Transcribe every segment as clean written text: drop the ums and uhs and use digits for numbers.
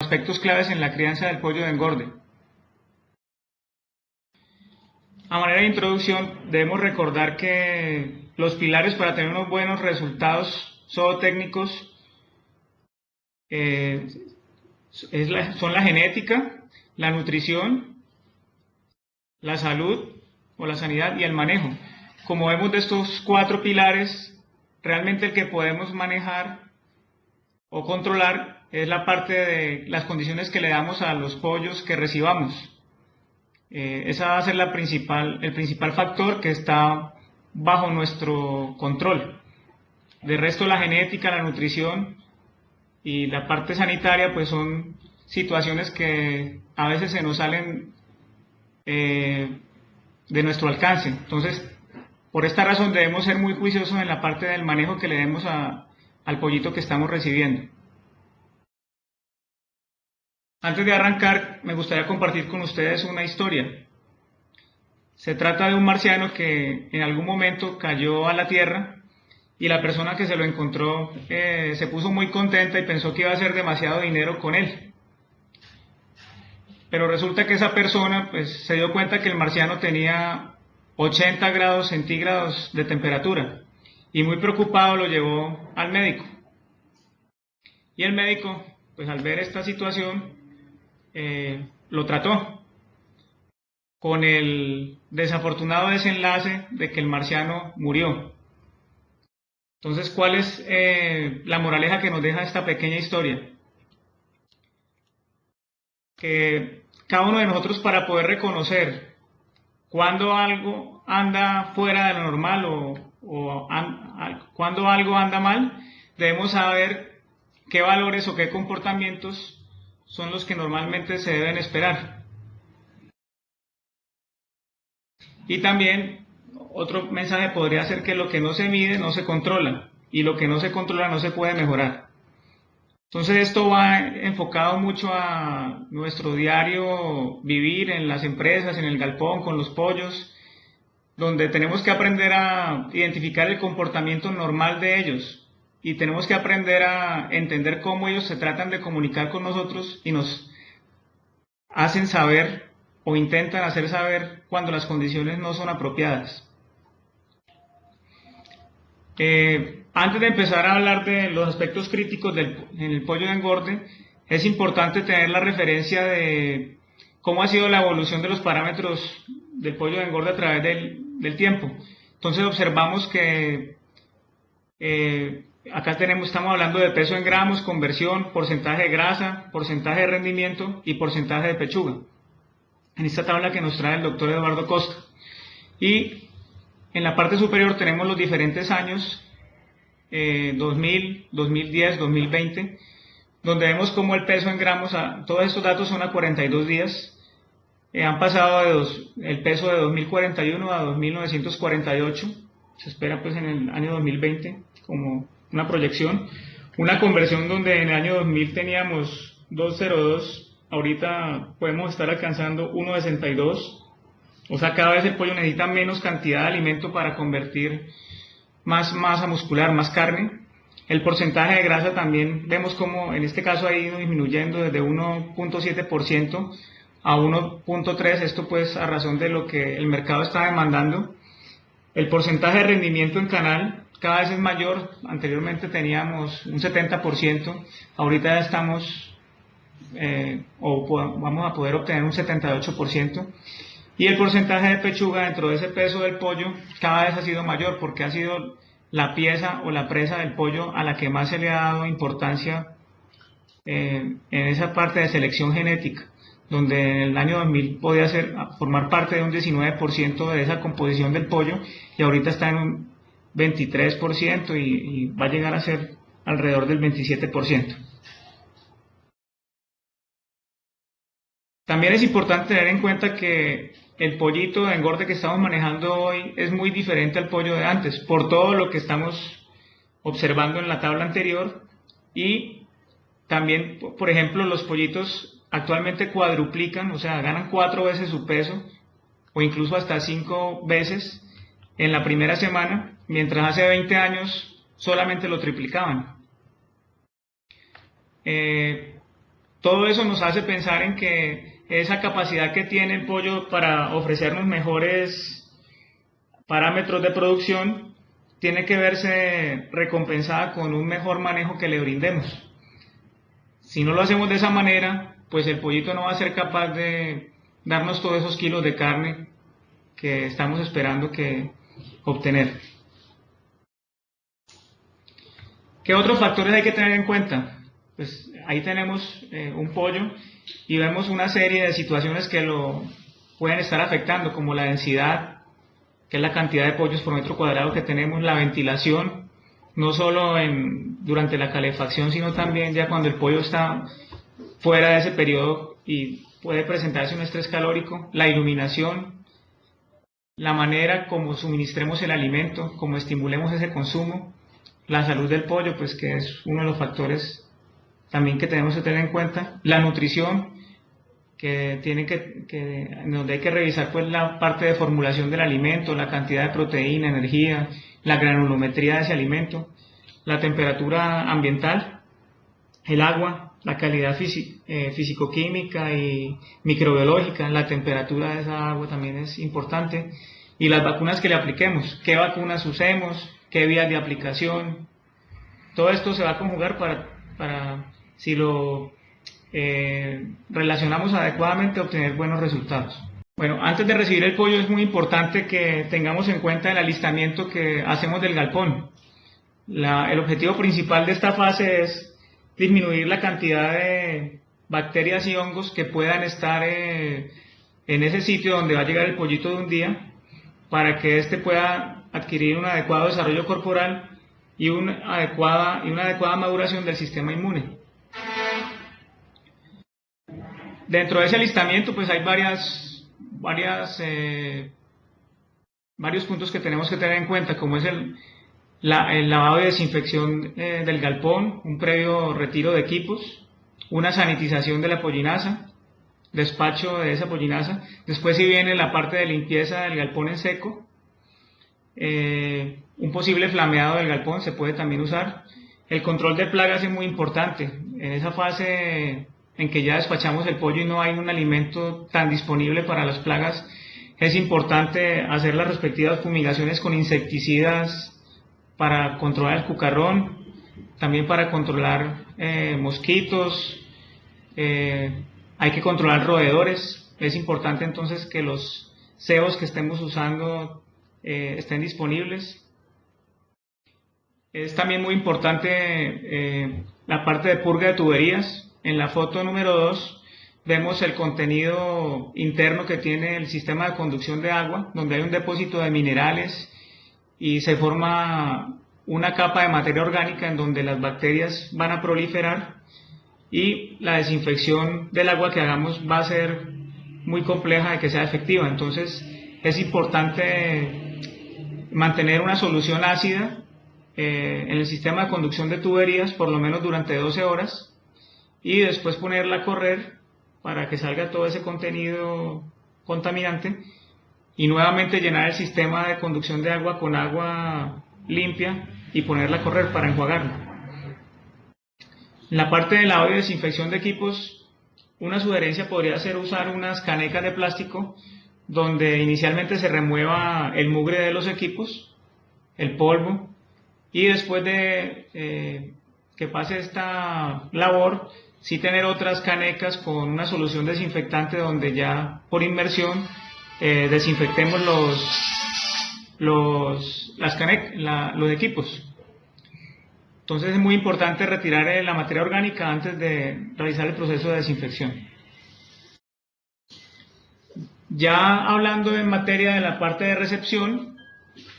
Aspectos claves en la crianza del pollo de engorde. A manera de introducción, debemos recordar que los pilares para tener unos buenos resultados zootécnicos son la genética, la nutrición, la salud o la sanidad y el manejo. Como vemos de estos 4 pilares, realmente el que podemos manejar o controlar es la parte de las condiciones que le damos a los pollos que recibamos. Esa va a ser el principal factor que está bajo nuestro control. De resto, la genética, la nutrición y la parte sanitaria pues son situaciones que a veces se nos salen de nuestro alcance. Entonces, por esta razón debemos ser muy juiciosos en la parte del manejo que le demos al pollito que estamos recibiendo. Antes de arrancar, me gustaría compartir con ustedes una historia. Se trata de un marciano que en algún momento cayó a la tierra y la persona que se lo encontró se puso muy contenta y pensó que iba a hacer demasiado dinero con él. Pero resulta que esa persona pues, se dio cuenta que el marciano tenía 80 grados centígrados de temperatura y muy preocupado lo llevó al médico. Y el médico, pues al ver esta situación, lo trató con el desafortunado desenlace de que el marciano murió. Entonces, ¿cuál es la moraleja que nos deja esta pequeña historia? Que cada uno de nosotros, para poder reconocer cuando algo anda fuera de lo normal o cuando algo anda mal, debemos saber qué valores o qué comportamientos son los que normalmente se deben esperar. Y también otro mensaje podría ser que lo que no se mide no se controla y lo que no se controla no se puede mejorar. Entonces esto va enfocado mucho a nuestro diario vivir en las empresas, en el galpón, con los pollos, donde tenemos que aprender a identificar el comportamiento normal de ellos y tenemos que aprender a entender cómo ellos se tratan de comunicar con nosotros y nos hacen saber o intentan hacer saber cuando las condiciones no son apropiadas. Antes de empezar a hablar de los aspectos críticos en el pollo de engorde, es importante tener la referencia de cómo ha sido la evolución de los parámetros del pollo de engorde a través del tiempo. Entonces observamos que acá estamos hablando de peso en gramos, conversión, porcentaje de grasa, porcentaje de rendimiento y porcentaje de pechuga. En esta tabla que nos trae el doctor Eduardo Costa. Y en la parte superior tenemos los diferentes años, 2000, 2010, 2020, donde vemos cómo el peso en gramos, todos estos datos son a 42 días, han pasado el peso de 2041 a 2948, se espera pues en el año 2020 como una proyección, una conversión donde en el año 2000 teníamos 2,02, ahorita podemos estar alcanzando 1,62, o sea, cada vez el pollo necesita menos cantidad de alimento para convertir más masa muscular, más carne. El porcentaje de grasa también vemos como en este caso ha ido disminuyendo desde 1.7% a 1.3%, esto pues a razón de lo que el mercado está demandando. El porcentaje de rendimiento en canal cada vez es mayor, anteriormente teníamos un 70%, ahorita ya estamos vamos a poder obtener un 78%. Y el porcentaje de pechuga dentro de ese peso del pollo cada vez ha sido mayor porque ha sido la pieza o la presa del pollo a la que más se le ha dado importancia en esa parte de selección genética, donde en el año 2000 podía formar parte de un 19% de esa composición del pollo y ahorita está en un 23% y va a llegar a ser alrededor del 27%. También es importante tener en cuenta que el pollito de engorde que estamos manejando hoy es muy diferente al pollo de antes, por todo lo que estamos observando en la tabla anterior. Y también, por ejemplo, los pollitos actualmente cuadruplican, o sea, ganan 4 veces su peso o incluso hasta 5 veces en la primera semana, mientras hace 20 años solamente lo triplicaban. Todo eso nos hace pensar en que esa capacidad que tiene el pollo para ofrecernos mejores parámetros de producción tiene que verse recompensada con un mejor manejo que le brindemos. Si no lo hacemos de esa manera, pues el pollito no va a ser capaz de darnos todos esos kilos de carne que estamos esperando obtener. ¿Qué otros factores hay que tener en cuenta? Pues ahí tenemos un pollo y vemos una serie de situaciones que lo pueden estar afectando, como la densidad, que es la cantidad de pollos por metro cuadrado que tenemos, la ventilación, no solo durante la calefacción, sino también ya cuando el pollo está fuera de ese periodo y puede presentarse un estrés calórico, la iluminación, la manera como suministremos el alimento, como estimulemos ese consumo, la salud del pollo, pues que es uno de los factores también que tenemos que tener en cuenta, la nutrición, donde hay que revisar pues la parte de formulación del alimento, la cantidad de proteína, energía, la granulometría de ese alimento, la temperatura ambiental, el agua, la calidad físico-química y microbiológica, la temperatura de esa agua también es importante, y las vacunas que le apliquemos, qué vacunas usemos, qué vías de aplicación, todo esto se va a conjugar para si lo relacionamos adecuadamente, obtener buenos resultados. Bueno, antes de recibir el pollo es muy importante que tengamos en cuenta el alistamiento que hacemos del galpón. El objetivo principal de esta fase es disminuir la cantidad de bacterias y hongos que puedan estar en ese sitio donde va a llegar el pollito de un día, para que éste pueda adquirir un adecuado desarrollo corporal y una adecuada maduración del sistema inmune. Dentro de ese alistamiento pues hay varios puntos que tenemos que tener en cuenta, como es el lavado y desinfección del galpón, un previo retiro de equipos, una sanitización de la pollinaza, despacho de esa pollinaza, después si viene la parte de limpieza del galpón en seco, un posible flameado del galpón se puede también usar. El control de plagas es muy importante. En esa fase en que ya despachamos el pollo y no hay un alimento tan disponible para las plagas, es importante hacer las respectivas fumigaciones con insecticidas para controlar el cucarrón, también para controlar mosquitos, hay que controlar roedores. Es importante entonces que los cebos que estemos usando estén disponibles. Es también muy importante la parte de purga de tuberías. En la foto número 2 vemos el contenido interno que tiene el sistema de conducción de agua, donde hay un depósito de minerales y se forma una capa de materia orgánica en donde las bacterias van a proliferar, y la desinfección del agua que hagamos va a ser muy compleja de que sea efectiva. Entonces es importante mantener una solución ácida en el sistema de conducción de tuberías por lo menos durante 12 horas y después ponerla a correr para que salga todo ese contenido contaminante y nuevamente llenar el sistema de conducción de agua con agua limpia y ponerla a correr para enjuagarla. En la parte de lavado y desinfección de equipos, una sugerencia podría ser usar unas canecas de plástico donde inicialmente se remueva el mugre de los equipos, el polvo, y después de que pase esta labor, sí tener otras canecas con una solución desinfectante donde ya por inmersión desinfectemos los equipos. Entonces es muy importante retirar la materia orgánica antes de realizar el proceso de desinfección. Ya hablando en materia de la parte de recepción,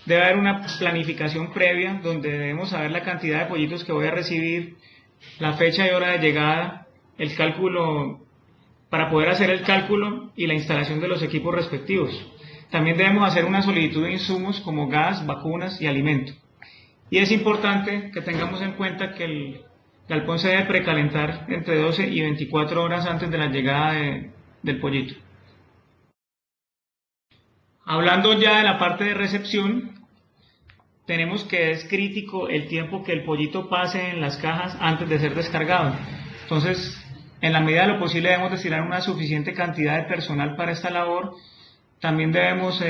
debe haber una planificación previa donde debemos saber la cantidad de pollitos que voy a recibir, la fecha y hora de llegada, el cálculo, para poder hacer el cálculo y la instalación de los equipos respectivos. También debemos hacer una solicitud de insumos como gas, vacunas y alimento. Y es importante que tengamos en cuenta que el galpón se debe precalentar entre 12 y 24 horas antes de la llegada del pollito. Hablando ya de la parte de recepción, tenemos que es crítico el tiempo que el pollito pase en las cajas antes de ser descargado. Entonces, En la medida de lo posible debemos destinar una suficiente cantidad de personal para esta labor. También debemos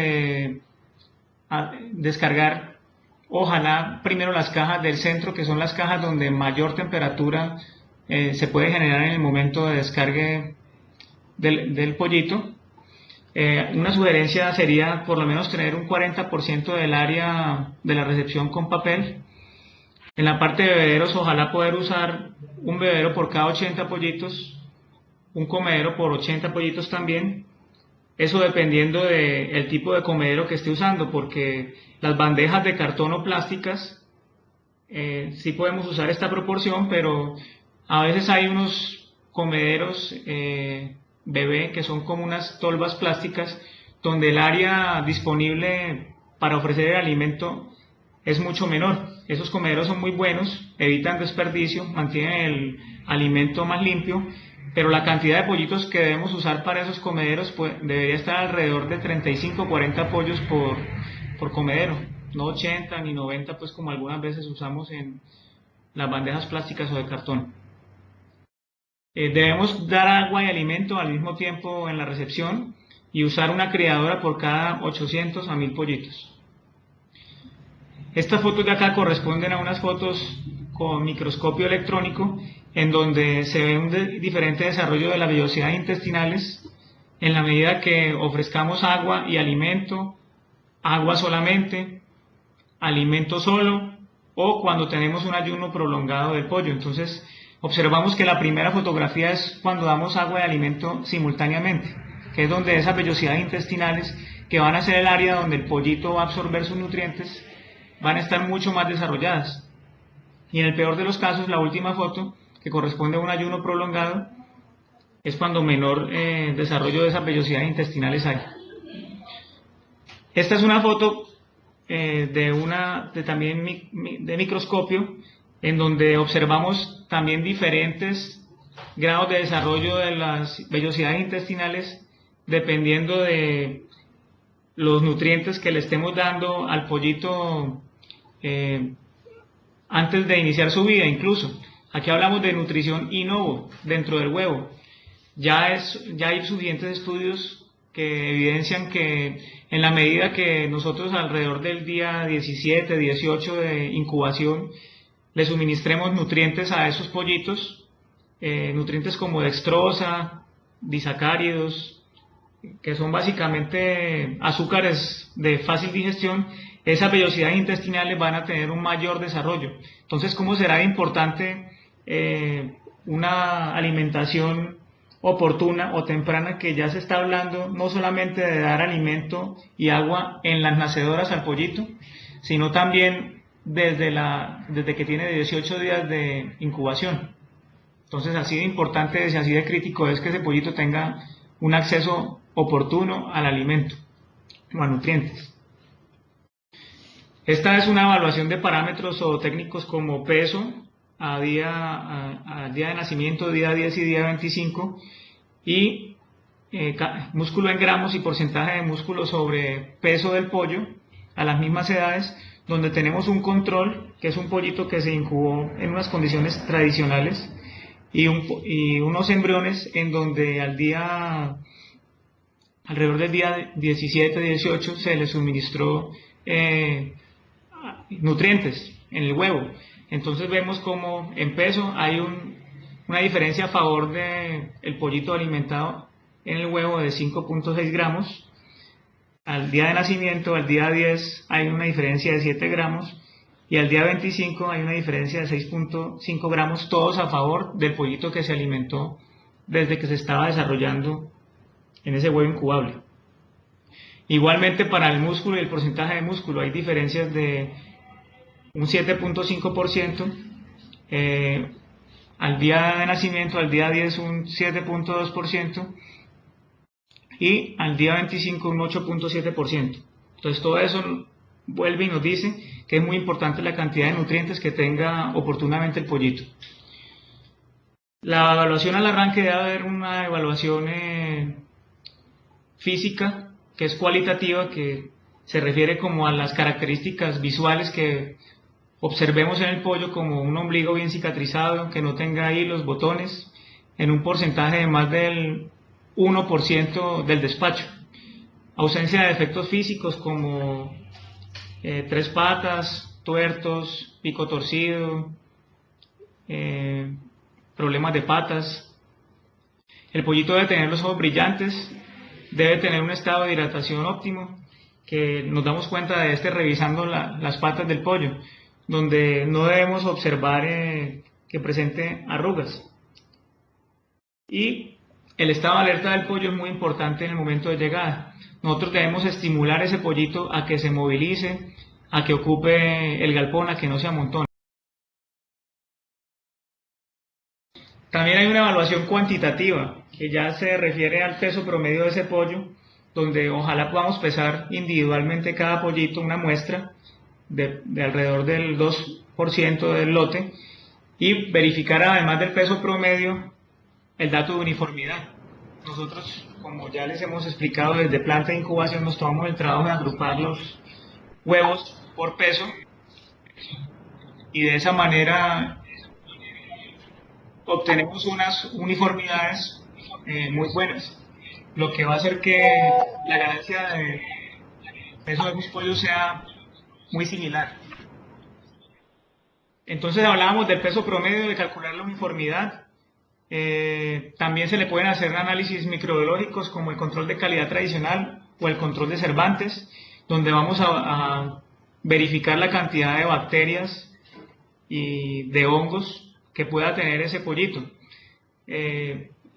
descargar, ojalá, primero las cajas del centro, que son las cajas donde mayor temperatura se puede generar en el momento de descargue del pollito. Una sugerencia sería por lo menos tener un 40% del área de la recepción con papel. En la parte de bebederos, ojalá poder usar un bebedero por cada 80 pollitos, un comedero por 80 pollitos también. Eso dependiendo del tipo de comedero que esté usando, porque las bandejas de cartón o plásticas, sí podemos usar esta proporción, pero a veces hay unos comederos bebé que son como unas tolvas plásticas, donde el área disponible para ofrecer el alimento es mucho menor. Esos comederos son muy buenos, evitan desperdicio, mantienen el alimento más limpio, pero la cantidad de pollitos que debemos usar para esos comederos pues, debería estar alrededor de 35 o 40 pollos por comedero, no 80 ni 90 pues como algunas veces usamos en las bandejas plásticas o de cartón. Debemos dar agua y alimento al mismo tiempo en la recepción y usar una criadora por cada 800 a 1000 pollitos. Estas fotos de acá corresponden a unas fotos con microscopio electrónico en donde se ve un diferente desarrollo de las vellosidades intestinales en la medida que ofrezcamos agua y alimento, agua solamente, alimento solo o cuando tenemos un ayuno prolongado del pollo. Entonces observamos que la primera fotografía es cuando damos agua y alimento simultáneamente, que es donde esas vellosidades intestinales que van a ser el área donde el pollito va a absorber sus nutrientes van a estar mucho más desarrolladas. Y en el peor de los casos, la última foto, que corresponde a un ayuno prolongado, es cuando menor desarrollo de esas vellosidades intestinales hay. Esta es una foto también de microscopio, en donde observamos también diferentes grados de desarrollo de las vellosidades intestinales dependiendo de los nutrientes que le estemos dando al pollito antes de iniciar su vida incluso. Aquí hablamos de nutrición in ovo, dentro del huevo. Ya hay suficientes estudios que evidencian que en la medida que nosotros alrededor del día 17, 18 de incubación le suministremos nutrientes a esos pollitos, nutrientes como dextrosa, disacáridos, que son básicamente azúcares de fácil digestión, esas vellosidades intestinales van a tener un mayor desarrollo. Entonces, ¿cómo será importante una alimentación oportuna o temprana, que ya se está hablando no solamente de dar alimento y agua en las nacedoras al pollito, sino también desde que tiene 18 días de incubación? Entonces, así de importante, así de crítico es que ese pollito tenga un acceso oportuno al alimento o a nutrientes. Esta es una evaluación de parámetros zootécnicos como peso al día de nacimiento, día 10 y día 25, y músculo en gramos y porcentaje de músculo sobre peso del pollo a las mismas edades, donde tenemos un control, que es un pollito que se incubó en unas condiciones tradicionales, y unos embriones en donde alrededor del día 17, 18 se les suministró nutrientes en el huevo. Entonces vemos como en peso hay una diferencia a favor del pollito alimentado en el huevo de 5.6 gramos. Al día de nacimiento, al día 10, hay una diferencia de 7 gramos y al día 25 hay una diferencia de 6.5 gramos, todos a favor del pollito que se alimentó desde que se estaba desarrollando en ese huevo incubable. Igualmente para el músculo y el porcentaje de músculo hay diferencias de un 7.5%, al día de nacimiento, al día 10 un 7.2% y al día 25 un 8.7%. Entonces todo eso vuelve y nos dice que es muy importante la cantidad de nutrientes que tenga oportunamente el pollito. La evaluación al arranque debe haber una evaluación física, que es cualitativa, que se refiere como a las características visuales que observemos en el pollo, como un ombligo bien cicatrizado, que no tenga hilos, botones, en un porcentaje de más del 1% del despacho. Ausencia de efectos físicos como tres patas, tuertos, pico torcido, problemas de patas. El pollito debe tener los ojos brillantes, debe tener un estado de hidratación óptimo, que nos damos cuenta de revisando las patas del pollo, donde no debemos observar que presente arrugas. Y el estado de alerta del pollo es muy importante en el momento de llegada. Nosotros debemos estimular ese pollito a que se movilice, a que ocupe el galpón, a que no se amontone. También hay una evaluación cuantitativa, que ya se refiere al peso promedio de ese pollo, donde ojalá podamos pesar individualmente cada pollito, una muestra de alrededor del 2% del lote, y verificar además del peso promedio el dato de uniformidad. Nosotros, como ya les hemos explicado, desde planta de incubación nos tomamos el trabajo de agrupar los huevos por peso, y de esa manera obtenemos unas uniformidades muy buenas, lo que va a hacer que la ganancia de peso de mis pollos sea muy similar. Entonces hablábamos del peso promedio, de calcular la uniformidad. También se le pueden hacer análisis microbiológicos como el control de calidad tradicional o el control de Cervantes, donde vamos a verificar la cantidad de bacterias y de hongos que pueda tener ese pollito.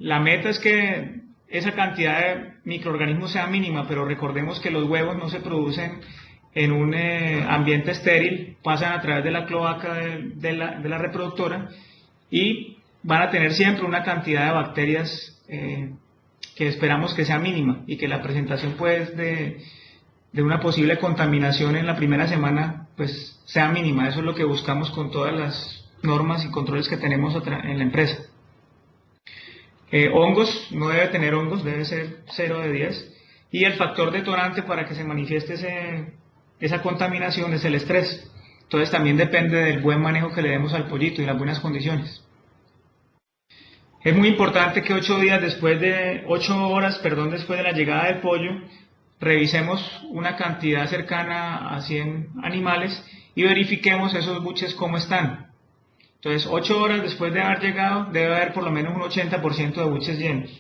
La meta es que esa cantidad de microorganismos sea mínima, pero recordemos que los huevos no se producen en un ambiente estéril, pasan a través de la cloaca de la reproductora y van a tener siempre una cantidad de bacterias que esperamos que sea mínima y que la presentación pues de una posible contaminación en la primera semana pues sea mínima. Eso es lo que buscamos con todas las normas y controles que tenemos en la empresa. Hongos, no debe tener hongos, debe ser 0 de 10. Y el factor detonante para que se manifieste esa contaminación es el estrés. Entonces también depende del buen manejo que le demos al pollito y las buenas condiciones. Es muy importante que 8 horas después de la llegada del pollo, revisemos una cantidad cercana a 100 animales y verifiquemos esos buches cómo están. Entonces, 8 horas después de haber llegado, debe haber por lo menos un 80% de buches llenos.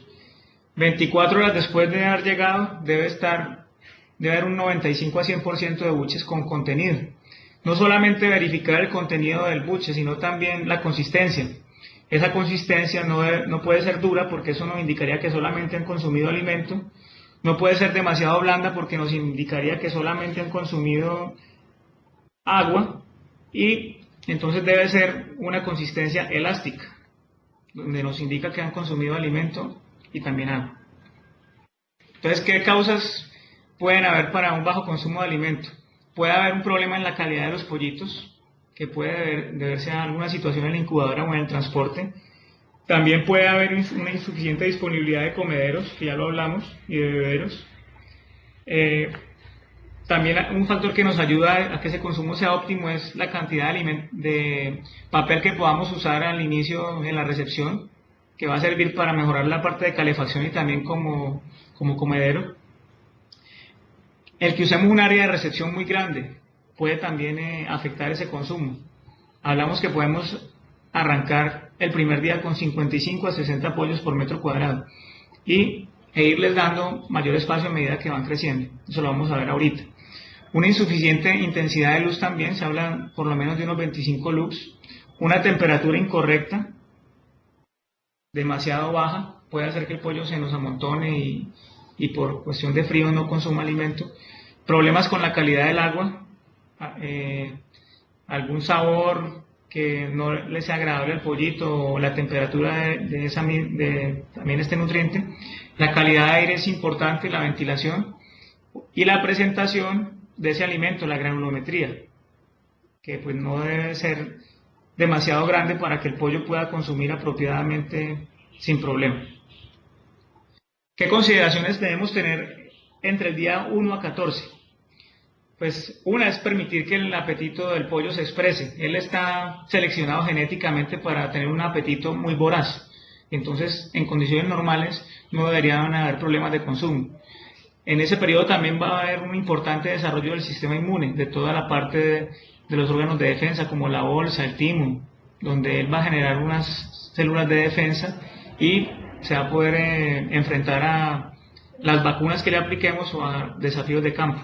24 horas después de haber llegado, debe haber un 95 a 100% de buches con contenido. No solamente verificar el contenido del buche, sino también la consistencia. Esa consistencia no puede ser dura porque eso nos indicaría que solamente han consumido alimento. No puede ser demasiado blanda porque nos indicaría que solamente han consumido agua. Y entonces debe ser una consistencia elástica, donde nos indica que han consumido alimento y también agua. Entonces, ¿qué causas pueden haber para un bajo consumo de alimento? Puede haber un problema en la calidad de los pollitos, que puede deberse a alguna situación en la incubadora o en el transporte. También puede haber una insuficiente disponibilidad de comederos, que ya lo hablamos, y de bebederos. También un factor que nos ayuda a que ese consumo sea óptimo es la cantidad de papel que podamos usar al inicio en la recepción, que va a servir para mejorar la parte de calefacción y también como comedero. El que usemos un área de recepción muy grande puede también afectar ese consumo. Hablamos que podemos arrancar el primer día con 55 a 60 pollos por metro cuadrado e irles dando mayor espacio a medida que van creciendo. Eso lo vamos a ver ahorita. Una insuficiente intensidad de luz también, se habla por lo menos de unos 25 lux. Una temperatura incorrecta, demasiado baja, puede hacer que el pollo se nos amontone y por cuestión de frío no consuma alimento. Problemas con la calidad del agua, algún sabor que no le sea agradable al pollito o la temperatura también este nutriente. La calidad de aire es importante, la ventilación y la presentación de ese alimento, la granulometría, que pues no debe ser demasiado grande para que el pollo pueda consumir apropiadamente sin problema. ¿Qué consideraciones debemos tener entre el día 1 a 14? Pues una es permitir que el apetito del pollo se exprese. Él está seleccionado genéticamente para tener un apetito muy voraz. Entonces, en condiciones normales no deberían haber problemas de consumo. En ese periodo también va a haber un importante desarrollo del sistema inmune, de toda la parte de los órganos de defensa, como la bolsa, el timo, donde él va a generar unas células de defensa y se va a poder enfrentar a las vacunas que le apliquemos o a desafíos de campo.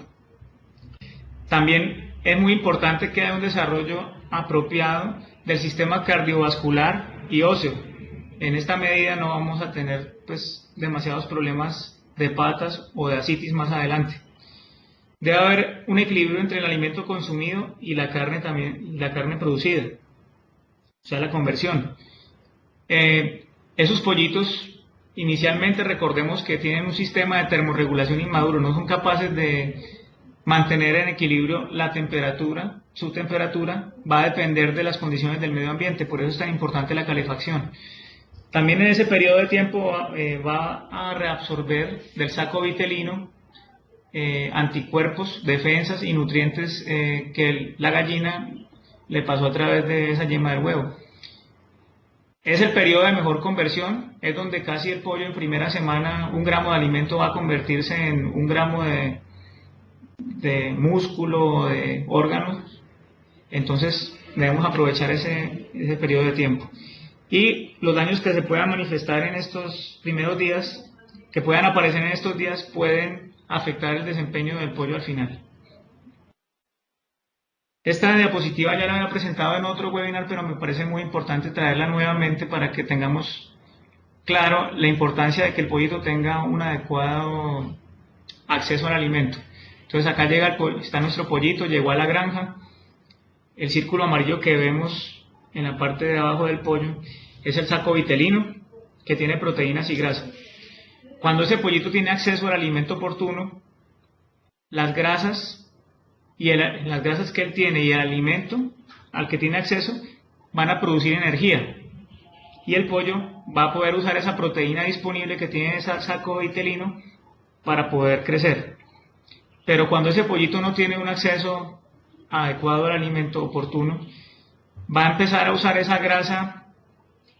También es muy importante que haya un desarrollo apropiado del sistema cardiovascular y óseo. En esta medida no vamos a tener demasiados problemas de patas o de ascitis más adelante. Debe haber un equilibrio entre el alimento consumido y la carne también, la carne producida, o sea, la conversión. Esos pollitos inicialmente recordemos que tienen un sistema de termorregulación inmaduro, no son capaces de mantener en equilibrio la temperatura. Su temperatura va a depender de las condiciones del medio ambiente, por eso es tan importante la calefacción. También en ese periodo de tiempo va a reabsorber del saco vitelino anticuerpos, defensas y nutrientes que la gallina le pasó a través de esa yema del huevo. Es el periodo de mejor conversión, es donde casi el pollo en primera semana, 1 gramo de alimento va a convertirse en 1 gramo de músculo, de órganos. Entonces debemos aprovechar ese periodo de tiempo. Y los daños que se puedan manifestar en estos primeros días, que puedan aparecer en estos días, pueden afectar el desempeño del pollo al final. Esta diapositiva ya la había presentado en otro webinar, pero me parece muy importante traerla nuevamente para que tengamos claro la importancia de que el pollito tenga un adecuado acceso al alimento. Entonces acá está nuestro pollito, llegó a la granja. El círculo amarillo que vemos en la parte de abajo del pollo es el saco vitelino, que tiene proteínas y grasa. Cuando ese pollito tiene acceso al alimento oportuno, las grasas las grasas que él tiene y el alimento al que tiene acceso van a producir energía, y el pollo va a poder usar esa proteína disponible que tiene ese saco vitelino para poder crecer. Pero cuando ese pollito no tiene un acceso adecuado al alimento oportuno, va a empezar a usar esa grasa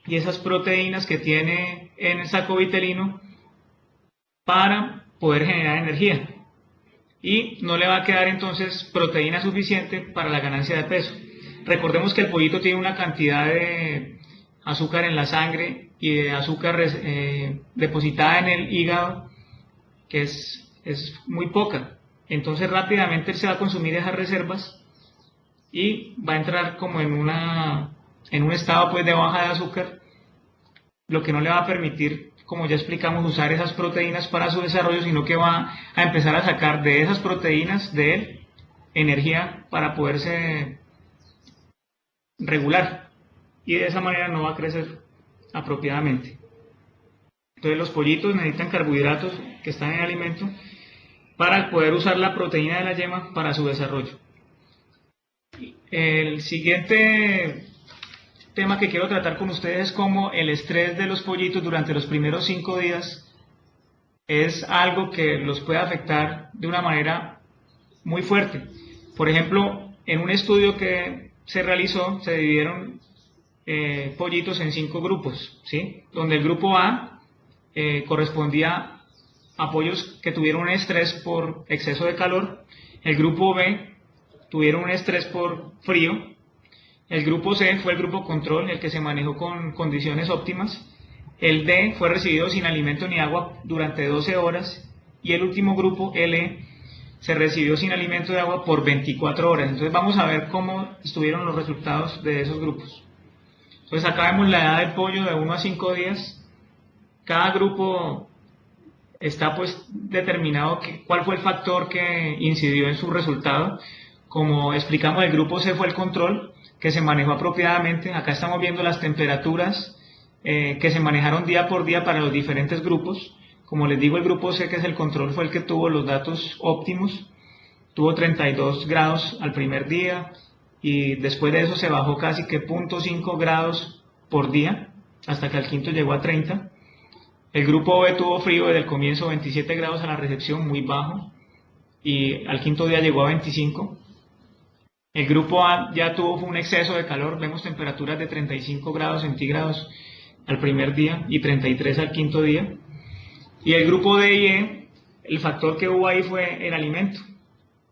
y esas proteínas que tiene en el saco vitelino para poder generar energía, y no le va a quedar entonces proteína suficiente para la ganancia de peso. Recordemos que el pollito tiene una cantidad de azúcar en la sangre y de azúcar depositada en el hígado que es muy poca. Entonces rápidamente él se va a consumir esas reservas y va a entrar como en un estado de baja de azúcar, lo que no le va a permitir, como ya explicamos, usar esas proteínas para su desarrollo, sino que va a empezar a sacar de esas proteínas de él energía para poderse regular, y de esa manera no va a crecer apropiadamente. Entonces los pollitos necesitan carbohidratos que están en el alimento para poder usar la proteína de la yema para su desarrollo. El siguiente tema que quiero tratar con ustedes es cómo el estrés de los pollitos durante los primeros 5 días es algo que los puede afectar de una manera muy fuerte. Por ejemplo, en un estudio que se realizó, se dividieron pollitos en 5 grupos, ¿sí? Donde el grupo A correspondía a pollos que tuvieron un estrés por exceso de calor, el grupo B tuvieron un estrés por frío, el grupo C fue el grupo control, el que se manejó con condiciones óptimas, el D fue recibido sin alimento ni agua durante 12 horas, y el último grupo, L, se recibió sin alimento y agua por 24 horas. Entonces vamos a ver cómo estuvieron los resultados de esos grupos. Entonces acá vemos la edad del pollo de 1 a 5 días. Cada grupo está determinado cuál fue el factor que incidió en su resultado. Como explicamos, el grupo C fue el control, que se manejó apropiadamente. Acá estamos viendo las temperaturas que se manejaron día por día para los diferentes grupos. Como les digo, el grupo C, que es el control, fue el que tuvo los datos óptimos. Tuvo 32 grados al primer día, y después de eso se bajó casi que 0.5 grados por día, hasta que al quinto llegó a 30. El grupo B tuvo frío desde el comienzo, 27 grados a la recepción, muy bajo, y al quinto día llegó a 25. El grupo A ya tuvo un exceso de calor, vemos temperaturas de 35 grados centígrados al primer día y 33 al quinto día. Y el grupo D y E, el factor que hubo ahí fue el alimento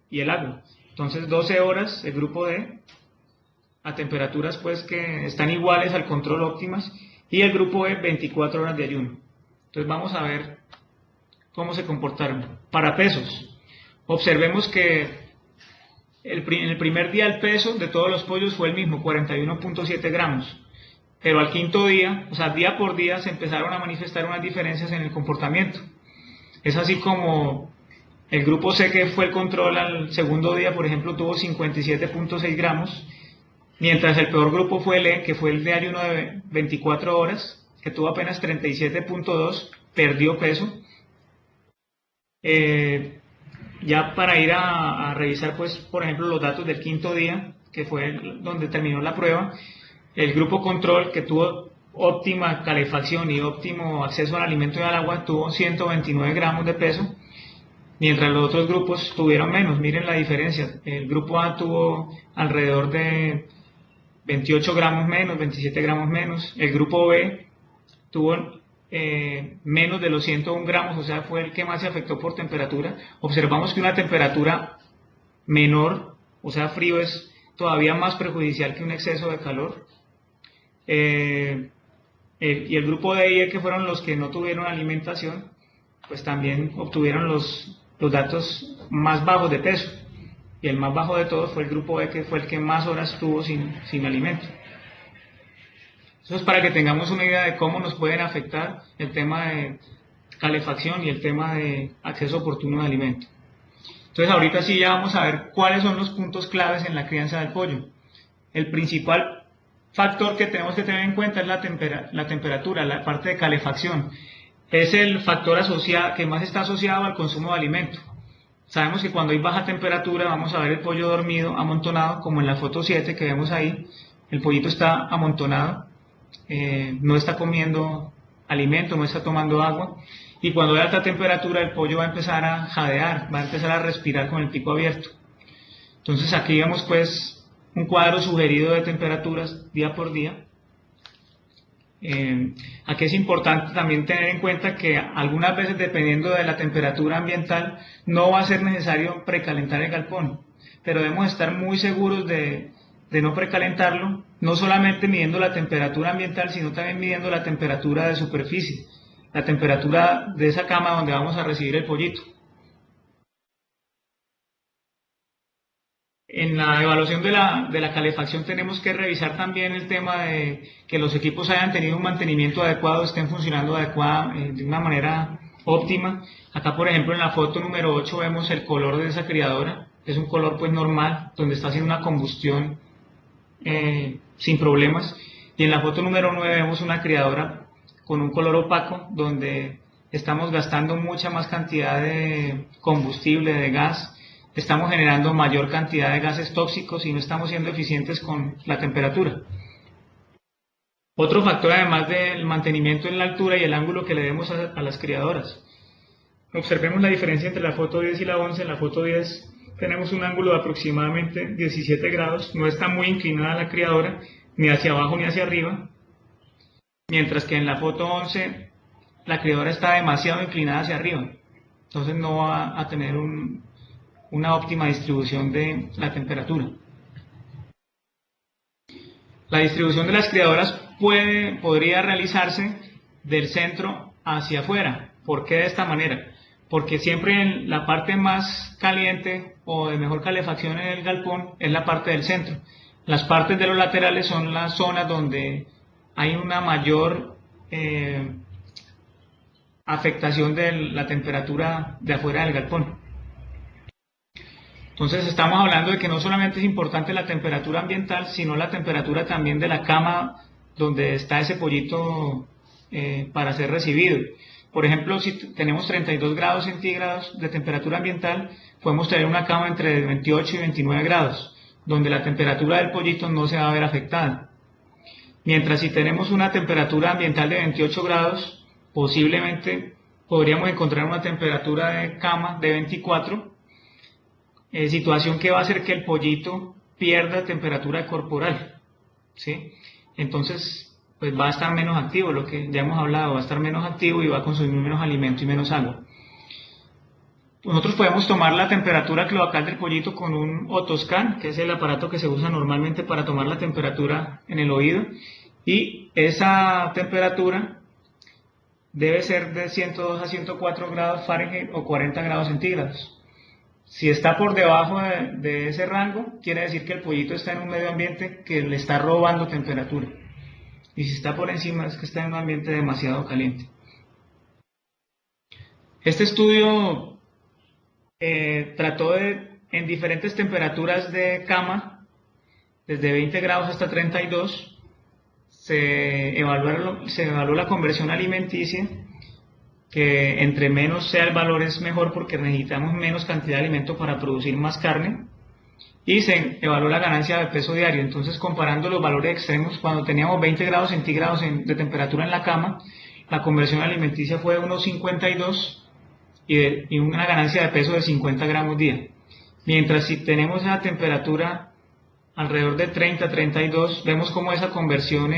y el agua. Entonces 12 horas el grupo D, a temperaturas pues que están iguales al control óptimas, y el grupo E 24 horas de ayuno. Entonces vamos a ver cómo se comportaron. Para pesos, observemos que en el primer día el peso de todos los pollos fue el mismo, 41.7 gramos. Pero al quinto día, o sea, día por día, se empezaron a manifestar unas diferencias en el comportamiento. Es así como el grupo C, que fue el control al segundo día, por ejemplo, tuvo 57.6 gramos, mientras el peor grupo fue el E, que fue el de ayuno de 24 horas, que tuvo apenas 37.2, perdió peso. Ya para ir a revisar, pues, por ejemplo, los datos del quinto día, que fue donde terminó la prueba, el grupo control, que tuvo óptima calefacción y óptimo acceso al alimento y al agua, tuvo 129 gramos de peso, mientras los otros grupos tuvieron menos. Miren la diferencia. El grupo A tuvo alrededor de 28 gramos menos, 27 gramos menos. El grupo B tuvo menos de los 101 gramos, o sea, fue el que más se afectó por temperatura. Observamos que una temperatura menor, o sea, frío, es todavía más perjudicial que un exceso de calor. Y el grupo D y E, que fueron los que no tuvieron alimentación, pues también obtuvieron los datos más bajos de peso. Y el más bajo de todos fue el grupo E, que fue el que más horas tuvo sin alimento. Eso es para que tengamos una idea de cómo nos pueden afectar el tema de calefacción y el tema de acceso oportuno de alimento. Entonces ahorita sí ya vamos a ver cuáles son los puntos claves en la crianza del pollo. El principal factor que tenemos que tener en cuenta es la temperatura, la parte de calefacción. Es el factor que más está asociado al consumo de alimento. Sabemos que cuando hay baja temperatura vamos a ver el pollo dormido, amontonado, como en la foto 7 que vemos ahí. El pollito está amontonado, no está comiendo alimento, no está tomando agua. Y cuando hay alta temperatura el pollo va a empezar a jadear, va a empezar a respirar con el pico abierto. Entonces aquí vemos pues un cuadro sugerido de temperaturas día por día. Aquí es importante también tener en cuenta que algunas veces, dependiendo de la temperatura ambiental, no va a ser necesario precalentar el galpón, pero debemos estar muy seguros de no precalentarlo, no solamente midiendo la temperatura ambiental, sino también midiendo la temperatura de superficie, la temperatura de esa cama donde vamos a recibir el pollito. En la evaluación de la calefacción tenemos que revisar también el tema de que los equipos hayan tenido un mantenimiento adecuado, estén funcionando de una manera óptima. Acá, por ejemplo, en la foto número 8 vemos el color de esa criadora. Es un color pues normal, donde está haciendo una combustión sin problemas. Y en la foto número 9 vemos una criadora con un color opaco, donde estamos gastando mucha más cantidad de combustible, de gas. Estamos generando mayor cantidad de gases tóxicos y no estamos siendo eficientes con la temperatura. Otro factor, además del mantenimiento en la altura y el ángulo que le demos a las criadoras. Observemos la diferencia entre la foto 10 y la 11. En la foto 10 tenemos un ángulo de aproximadamente 17 grados, no está muy inclinada la criadora, ni hacia abajo ni hacia arriba, mientras que en la foto 11 la criadora está demasiado inclinada hacia arriba, entonces no va a tener una óptima distribución de la temperatura. La distribución de las criadoras podría realizarse del centro hacia afuera. ¿Por qué de esta manera? Porque siempre en la parte más caliente o de mejor calefacción en el galpón es la parte del centro. Las partes de los laterales son las zonas donde hay una mayor afectación de la temperatura de afuera del galpón. Entonces estamos hablando de que no solamente es importante la temperatura ambiental, sino la temperatura también de la cama donde está ese pollito para ser recibido. Por ejemplo, si tenemos 32 grados centígrados de temperatura ambiental, podemos tener una cama entre 28 y 29 grados, donde la temperatura del pollito no se va a ver afectada. Mientras si tenemos una temperatura ambiental de 28 grados, posiblemente podríamos encontrar una temperatura de cama de 24, situación que va a hacer que el pollito pierda temperatura corporal, ¿sí? Entonces, pues va a estar menos activo, lo que ya hemos hablado, va a estar menos activo y va a consumir menos alimento y menos agua. Nosotros podemos tomar la temperatura cloacal del pollito con un otoscan, que es el aparato que se usa normalmente para tomar la temperatura en el oído, y esa temperatura debe ser de 102 a 104 grados Fahrenheit o 40 grados centígrados. Si está por debajo de ese rango, quiere decir que el pollito está en un medio ambiente que le está robando temperatura. Y si está por encima, es que está en un ambiente demasiado caliente. Este estudio trató en diferentes temperaturas de cama, desde 20 grados hasta 32, se evaluó la conversión alimenticia, que entre menos sea el valor es mejor porque necesitamos menos cantidad de alimento para producir más carne, y se evaluó la ganancia de peso diario. Entonces, comparando los valores extremos, cuando teníamos 20 grados centígrados de temperatura en la cama, la conversión alimenticia fue de 1,52 y una ganancia de peso de 50 gramos día. Mientras si tenemos esa temperatura alrededor de 30-32, vemos cómo esa conversión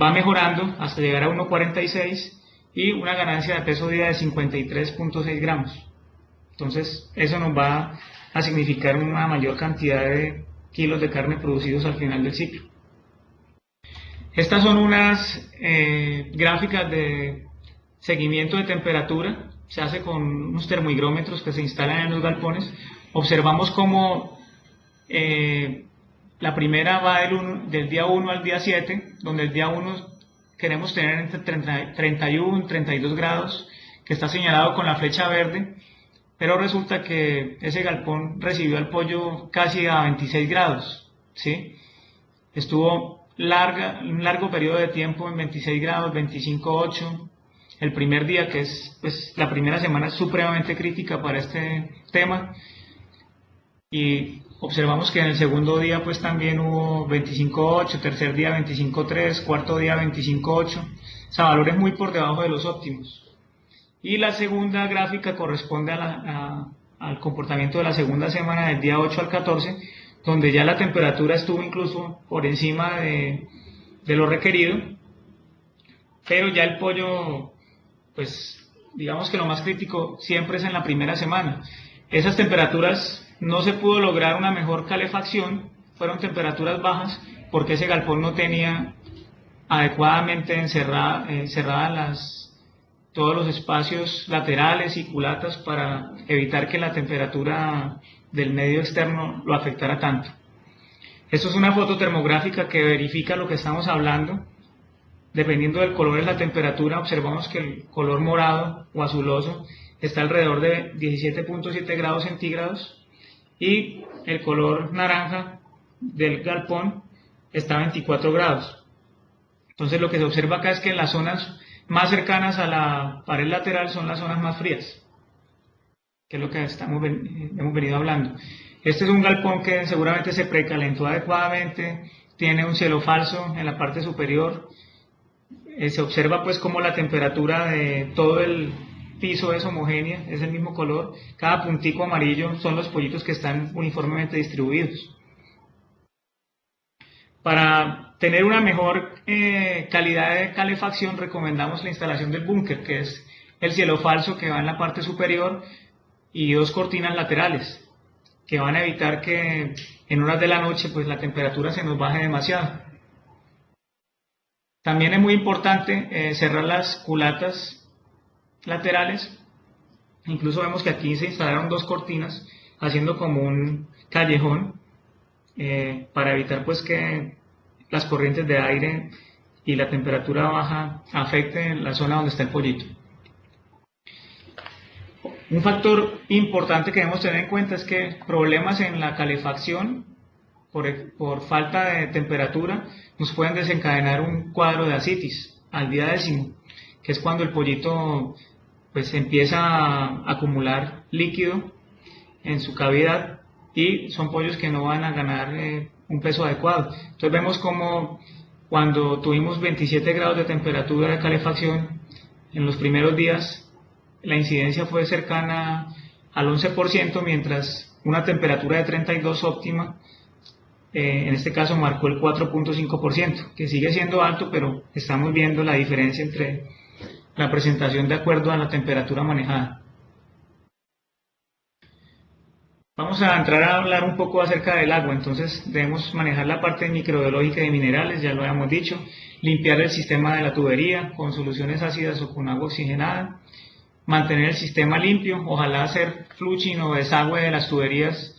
va mejorando hasta llegar a 1,46 y una ganancia de peso día de 53,6 gramos. Entonces, eso nos va a significar una mayor cantidad de kilos de carne producidos al final del ciclo. Estas son unas gráficas de seguimiento de temperatura. Se hace con unos termohigrómetros que se instalan en los galpones. Observamos cómo la primera va del día 1 al día 7, donde el día 1 queremos tener entre 31 y 32 grados, que está señalado con la flecha verde, pero resulta que ese galpón recibió al pollo casi a 26 grados, ¿sí? Estuvo un largo periodo de tiempo en 26 grados, 25,8. El primer día, que es pues, la primera semana, es supremamente crítica para este tema, y observamos que en el segundo día pues también hubo 25,8, tercer día 25,3, cuarto día 25,8, o sea, valores muy por debajo de los óptimos. Y la segunda gráfica corresponde al comportamiento de la segunda semana, del día 8 al 14, donde ya la temperatura estuvo incluso por encima de lo requerido, pero ya el pollo, pues digamos que lo más crítico siempre es en la primera semana. Esas temperaturas no se pudo lograr una mejor calefacción, fueron temperaturas bajas porque ese galpón no tenía adecuadamente cerradas todos los espacios laterales y culatas para evitar que la temperatura del medio externo lo afectara tanto. Esto es una foto termográfica que verifica lo que estamos hablando. Dependiendo del color de la temperatura, observamos que el color morado o azuloso está alrededor de 17,7 grados centígrados y el color naranja del galpón está a 24 grados. Entonces lo que se observa acá es que las zonas más cercanas a la pared lateral son las zonas más frías, que es lo que hemos venido hablando. Este es un galpón que seguramente se precalentó adecuadamente, tiene un cielo falso en la parte superior. Se observa pues como la temperatura de todo el piso es homogénea, es el mismo color, cada puntico amarillo son los pollitos que están uniformemente distribuidos. Para tener una mejor calidad de calefacción recomendamos la instalación del búnker, que es el cielo falso que va en la parte superior y dos cortinas laterales que van a evitar que en horas de la noche pues la temperatura se nos baje demasiado. También es muy importante cerrar las culatas laterales. Incluso vemos que aquí se instalaron dos cortinas haciendo como un callejón para evitar pues que las corrientes de aire y la temperatura baja afecten la zona donde está el pollito. Un factor importante que debemos tener en cuenta es que problemas en la calefacción por falta de temperatura nos pueden desencadenar un cuadro de ascitis al día 10, que es cuando el pollito pues empieza a acumular líquido en su cavidad y son pollos que no van a ganar un peso adecuado. Entonces vemos como cuando tuvimos 27 grados de temperatura de calefacción en los primeros días, la incidencia fue cercana al 11%, mientras una temperatura de 32 óptima en este caso marcó el 4.5%, que sigue siendo alto, pero estamos viendo la diferencia entre la presentación de acuerdo a la temperatura manejada. Vamos a entrar a hablar un poco acerca del agua. Entonces debemos manejar la parte microbiológica de minerales, ya lo habíamos dicho, limpiar el sistema de la tubería con soluciones ácidas o con agua oxigenada, mantener el sistema limpio, ojalá hacer flushing o desagüe de las tuberías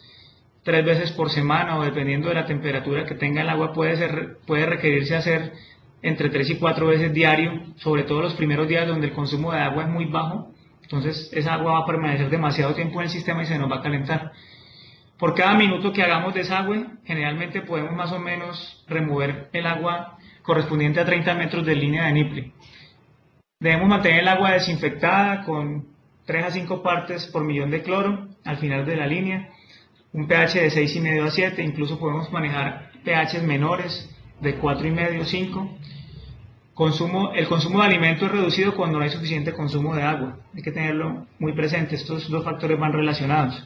3 veces por semana, o dependiendo de la temperatura que tenga el agua puede requerirse hacer entre 3 y 4 veces diario, sobre todo los primeros días donde el consumo de agua es muy bajo. Entonces esa agua va a permanecer demasiado tiempo en el sistema y se nos va a calentar. Por cada minuto que hagamos desagüe, generalmente podemos más o menos remover el agua correspondiente a 30 metros de línea de NIPRE. Debemos mantener el agua desinfectada con 3 a 5 partes por millón de cloro al final de la línea, un pH de 6,5 a 7, incluso podemos manejar pHs menores de 4,5 a 5. El consumo de alimento es reducido cuando no hay suficiente consumo de agua. Hay que tenerlo muy presente, estos dos factores van relacionados.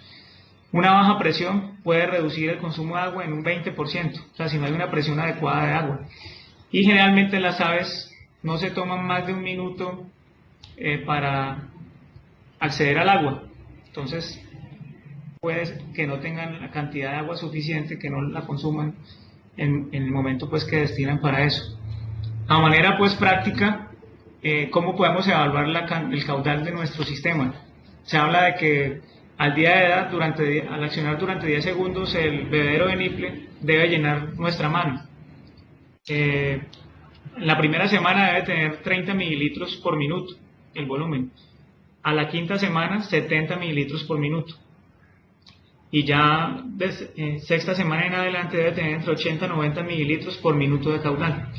Una baja presión puede reducir el consumo de agua en un 20%, o sea, si no hay una presión adecuada de agua. Y generalmente las aves no se toman más de un minuto para acceder al agua. Entonces, puede que no tengan la cantidad de agua suficiente, que no la consuman en el momento pues que destinan para eso. A manera pues práctica, ¿cómo podemos evaluar el caudal de nuestro sistema? Se habla de que al día de edad, al accionar durante 10 segundos, el bebedero de NIPRE debe llenar nuestra mano. En la primera semana debe tener 30 mililitros por minuto el volumen. A la quinta semana, 70 mililitros por minuto. Y ya de sexta semana en adelante debe tener entre 80 y 90 mililitros por minuto de caudal.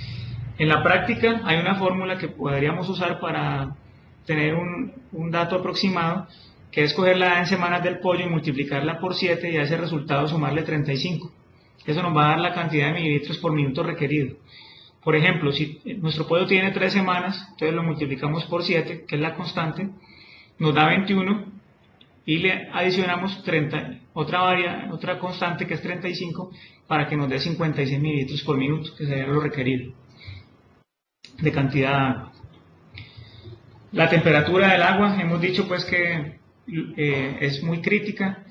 En la práctica hay una fórmula que podríamos usar para tener un dato aproximado, que es coger la edad en semanas del pollo y multiplicarla por 7 y a ese resultado sumarle 35. Eso nos va a dar la cantidad de mililitros por minuto requerido. Por ejemplo, si nuestro pollo tiene 3 semanas, entonces lo multiplicamos por 7, que es la constante, nos da 21 y le adicionamos otra constante que es 35 para que nos dé 56 mililitros por minuto, que sería lo requerido de cantidad de agua. La temperatura del agua, hemos dicho pues que es muy crítica.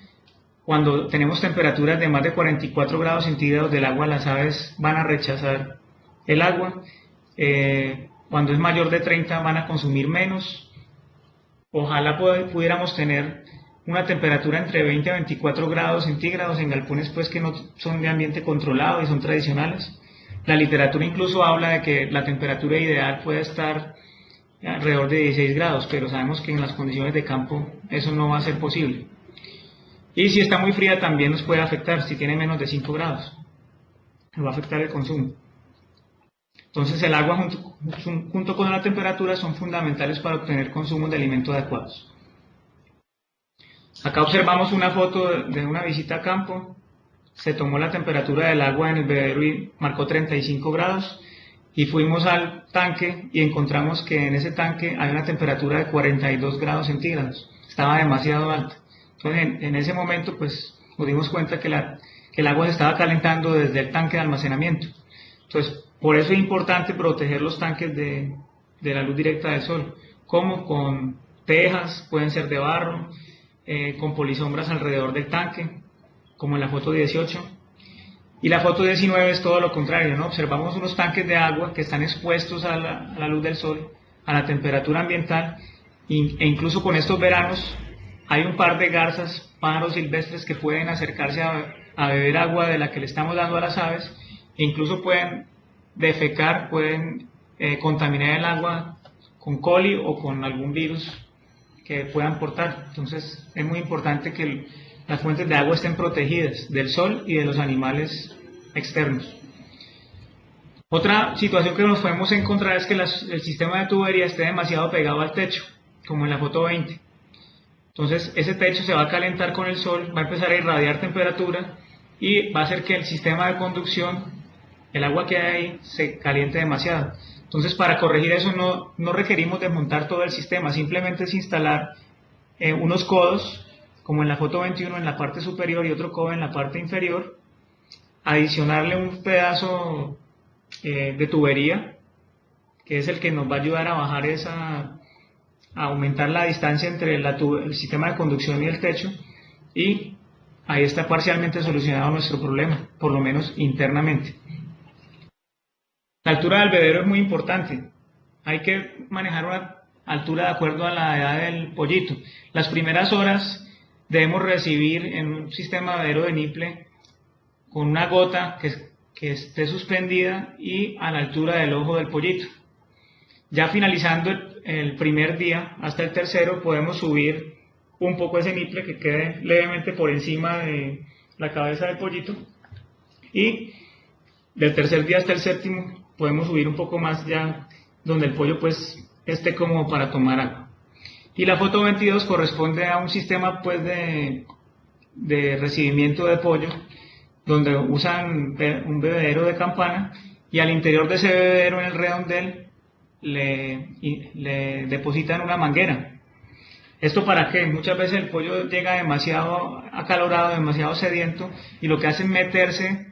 Cuando tenemos temperaturas de más de 44 grados centígrados del agua, las aves van a rechazar el agua. Cuando es mayor de 30 van a consumir menos. Ojalá pudiéramos tener una temperatura entre 20 a 24 grados centígrados en galpones pues que no son de ambiente controlado y son tradicionales. La literatura incluso habla de que la temperatura ideal puede estar alrededor de 16 grados, pero sabemos que en las condiciones de campo eso no va a ser posible. Y si está muy fría también nos puede afectar, si tiene menos de 5 grados, nos va a afectar el consumo. Entonces el agua junto con la temperatura son fundamentales para obtener consumos de alimentos adecuados. Acá observamos una foto de una visita a campo. Se tomó la temperatura del agua en el bebedero y marcó 35 grados. Y fuimos al tanque y encontramos que en ese tanque hay una temperatura de 42 grados centígrados. Estaba demasiado alta. Entonces en ese momento pues nos dimos cuenta que el agua se estaba calentando desde el tanque de almacenamiento. Entonces por eso es importante proteger los tanques de la luz directa del sol, como con tejas, pueden ser de barro, con polisombras alrededor del tanque, como en la foto 18. Y la foto 19 es todo lo contrario, ¿no? Observamos unos tanques de agua que están expuestos a la luz del sol, a la temperatura ambiental, e incluso con estos veranos hay un par de garzas, pájaros silvestres que pueden acercarse a beber agua de la que le estamos dando a las aves, e incluso pueden defecar, pueden contaminar el agua con coli o con algún virus que puedan portar. Entonces es muy importante que las fuentes de agua estén protegidas del sol y de los animales externos. Otra situación que nos podemos encontrar es que el sistema de tubería esté demasiado pegado al techo, como en la foto 20. Entonces ese techo se va a calentar con el sol, va a empezar a irradiar temperatura y va a hacer que el sistema de conducción, el agua que hay ahí, se caliente demasiado. Entonces para corregir eso no requerimos desmontar todo el sistema, simplemente es instalar unos codos, como en la foto 21 en la parte superior y otro codo en la parte inferior, adicionarle un pedazo de tubería, que es el que nos va a ayudar a bajar a aumentar la distancia entre el sistema de conducción y el techo, y ahí está parcialmente solucionado nuestro problema, por lo menos internamente. La altura del bebedero es muy importante. Hay que manejar una altura de acuerdo a la edad del pollito. Las primeras horas debemos recibir en un sistema de bebedero de niple con una gota que esté suspendida y a la altura del ojo del pollito. Ya finalizando el primer día hasta el tercero, podemos subir un poco ese niple que quede levemente por encima de la cabeza del pollito, y del tercer día hasta el séptimo podemos subir un poco más, ya donde el pollo pues esté como para tomar agua. Y la foto 22 corresponde a un sistema pues de recibimiento de pollo, donde usan un bebedero de campana, y al interior de ese bebedero, en el redondel, le depositan una manguera. ¿Esto para qué? Muchas veces el pollo llega demasiado acalorado, demasiado sediento, y lo que hace es meterse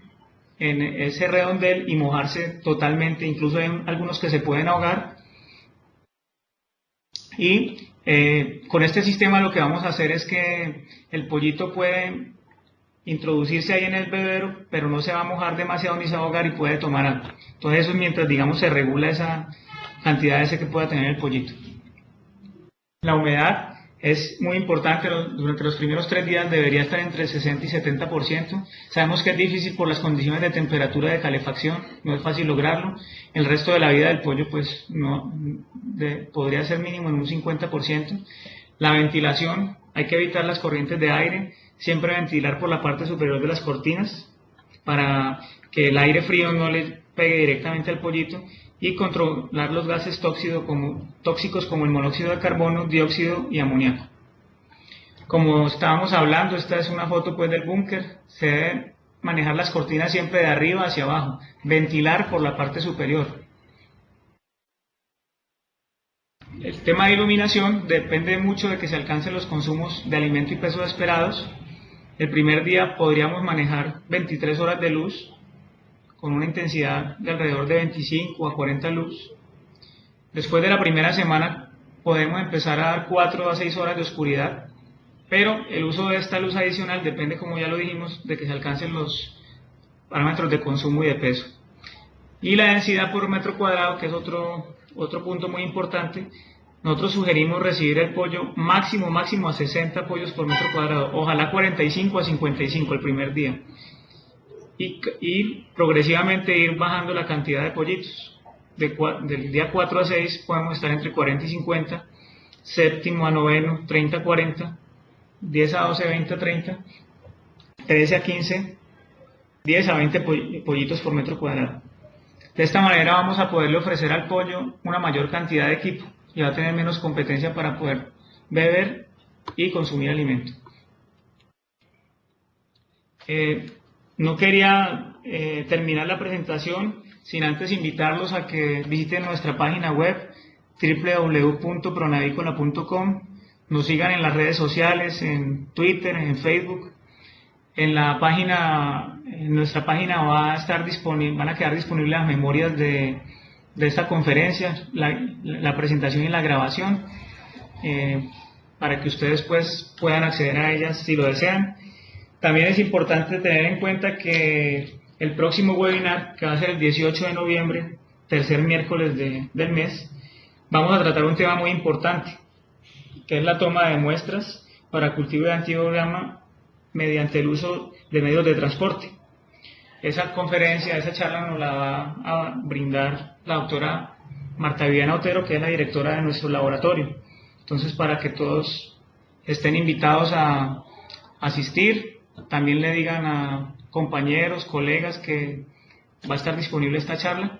en ese redondel y mojarse totalmente. Incluso hay algunos que se pueden ahogar. Y con este sistema lo que vamos a hacer es que el pollito puede introducirse ahí en el bebedero, pero no se va a mojar demasiado ni se va a ahogar y puede tomar agua. Entonces eso es mientras, digamos, se regula esa cantidad de ese que pueda tener el pollito. La humedad es muy importante. Durante los primeros 3 días debería estar entre 60 y 70%. Sabemos que es difícil por las condiciones de temperatura de calefacción, no es fácil lograrlo. El resto de la vida del pollo pues podría ser mínimo en un 50%. La ventilación, hay que evitar las corrientes de aire, siempre ventilar por la parte superior de las cortinas para que el aire frío no le pegue directamente al pollito, y controlar los gases tóxicos como el monóxido de carbono, dióxido y amoníaco. Como estábamos hablando, esta es una foto pues del búnker. Se debe manejar las cortinas siempre de arriba hacia abajo, ventilar por la parte superior. El tema de iluminación depende mucho de que se alcancen los consumos de alimento y peso esperados. El primer día podríamos manejar 23 horas de luz, con una intensidad de alrededor de 25 a 40 luz. Después de la primera semana podemos empezar a dar 4 a 6 horas de oscuridad, pero el uso de esta luz adicional depende, como ya lo dijimos, de que se alcancen los parámetros de consumo y de peso. Y la densidad por metro cuadrado, que es otro punto muy importante. Nosotros sugerimos recibir el pollo máximo a 60 pollos por metro cuadrado, ojalá 45 a 55 el primer día. Y progresivamente ir bajando la cantidad de pollitos. Del día 4 a 6 podemos estar entre 40 y 50, séptimo a noveno 30 a 40, 10 a 12 20 a 30, 13 a 15, 10 a 20 pollitos por metro cuadrado. De esta manera vamos a poderle ofrecer al pollo una mayor cantidad de equipo y va a tener menos competencia para poder beber y consumir alimento. No quería terminar la presentación sin antes invitarlos a que visiten nuestra página web www.pronavicola.com, nos sigan en las redes sociales, en Twitter, en Facebook. En nuestra página van a quedar disponibles las memorias de esta conferencia, la presentación y la grabación, para que ustedes pues puedan acceder a ellas si lo desean. También es importante tener en cuenta que el próximo webinar, que va a ser el 18 de noviembre, tercer miércoles del mes, vamos a tratar un tema muy importante, que es la toma de muestras para cultivo de antibiograma mediante el uso de medios de transporte. Esa conferencia, esa charla nos la va a brindar la doctora Marta Viviana Otero, que es la directora de nuestro laboratorio. Entonces, para que todos estén invitados a asistir, también le digan a compañeros, colegas que va a estar disponible esta charla.